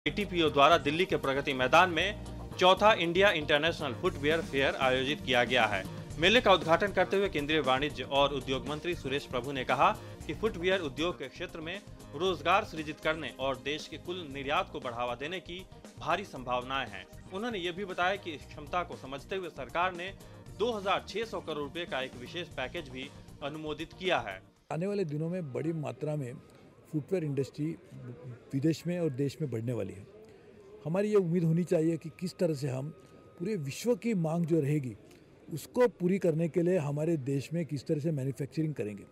ITPO द्वारा दिल्ली के प्रगति मैदान में चौथा इंडिया इंटरनेशनल फुटवियर फेयर आयोजित किया गया है। मेले का उद्घाटन करते हुए केंद्रीय वाणिज्य और उद्योग मंत्री सुरेश प्रभु ने कहा कि फुटवियर उद्योग के क्षेत्र में रोजगार सृजित करने और देश के कुल निर्यात को बढ़ावा देने की भारी संभावनाएं हैं। उन्होंने ये भी बताया कि इस क्षमता को समझते हुए सरकार ने 2600 करोड़ रुपए का एक विशेष पैकेज भी अनुमोदित किया है। आने वाले दिनों में बड़ी मात्रा में फुटवेयर इंडस्ट्री विदेश में और देश में बढ़ने वाली है। हमारी ये उम्मीद होनी चाहिए कि किस तरह से हम पूरे विश्व की मांग जो रहेगी उसको पूरी करने के लिए हमारे देश में किस तरह से मैन्युफैक्चरिंग करेंगे।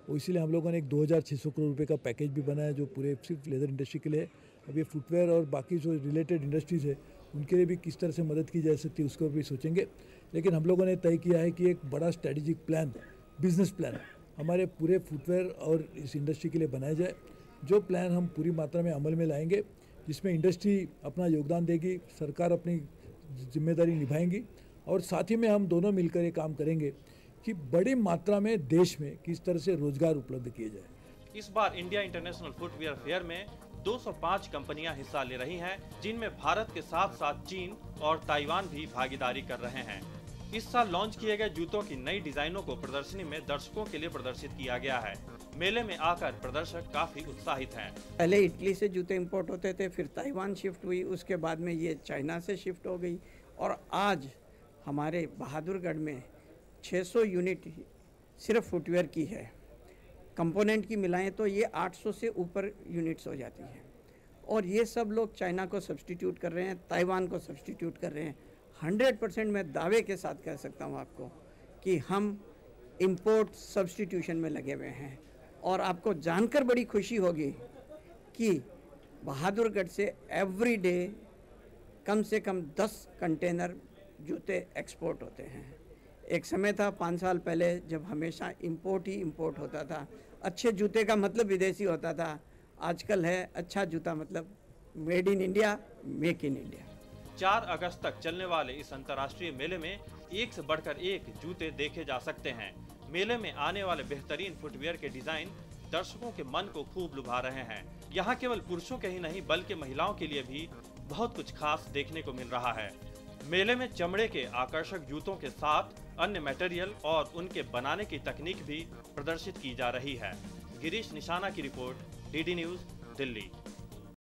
और इसीलिए हम लोगों ने एक 2600 करोड़ रुपए का पैकेज भी बनाया जो पूरे सिर्फ लेदर इंडस्ट्री के लिए। अब ये फुटवेयर और बाकी जो रिलेटेड इंडस्ट्रीज़ है उनके लिए भी किस तरह से मदद की जा सकती है उसको भी सोचेंगे। लेकिन हम लोगों ने तय किया है कि एक बड़ा स्ट्रेटेजिक प्लान, बिजनेस प्लान हमारे पूरे फुटवेयर और इस इंडस्ट्री के लिए बनाया जाए, जो प्लान हम पूरी मात्रा में अमल में लाएंगे, जिसमें इंडस्ट्री अपना योगदान देगी, सरकार अपनी जिम्मेदारी निभाएंगी और साथ ही में हम दोनों मिलकर ये काम करेंगे कि बड़ी मात्रा में देश में किस तरह से रोजगार उपलब्ध किए जाए। इस बार इंडिया इंटरनेशनल फुटवियर फेयर में 205 कंपनियां हिस्सा ले रही हैं, जिनमें भारत के साथ साथ चीन और ताइवान भी भागीदारी कर रहे हैं। इस साल लॉन्च किए गए जूतों की नई डिजाइनों को प्रदर्शनी में दर्शकों के लिए प्रदर्शित किया गया है। मेले में आकर प्रदर्शक काफी उत्साहित हैं। पहले इटली से जूते इंपोर्ट होते थे, फिर ताइवान शिफ्ट हुई, उसके बाद में ये चाइना से शिफ्ट हो गई और आज हमारे बहादुरगढ़ में 600 यूनिट सिर्फ फुटवेयर की है। कंपोनेंट की मिलाएं तो ये 800 से ऊपर यूनिट्स हो जाती है और ये सब लोग चाइना को सब्सटीट्यूट कर रहे हैं, ताइवान को सब्सटीट्यूट कर रहे हैं। 100% मैं दावे के साथ कह सकता हूँ आपको कि हम इंपोर्ट सब्सटीट्यूशन में लगे हुए हैं और आपको जानकर बड़ी खुशी होगी कि बहादुरगढ़ से एवरी डे कम से कम 10 कंटेनर जूते एक्सपोर्ट होते हैं। एक समय था 5 साल पहले जब हमेशा इंपोर्ट ही इंपोर्ट होता था। अच्छे जूते का मतलब विदेशी होता था। आजकल है अच्छा जूता मतलब made in India, make in India. 4 अगस्त तक चलने वाले इस अंतर्राष्ट्रीय मेले में एक से बढ़कर एक जूते देखे जा सकते हैं। मेले में आने वाले बेहतरीन फुटवियर के डिजाइन दर्शकों के मन को खूब लुभा रहे हैं। यहाँ केवल पुरुषों के ही नहीं बल्कि महिलाओं के लिए भी बहुत कुछ खास देखने को मिल रहा है। मेले में चमड़े के आकर्षक जूतों के साथ अन्य मटेरियल और उनके बनाने की तकनीक भी प्रदर्शित की जा रही है। गिरीश निशाना की रिपोर्ट, DD न्यूज़, दिल्ली।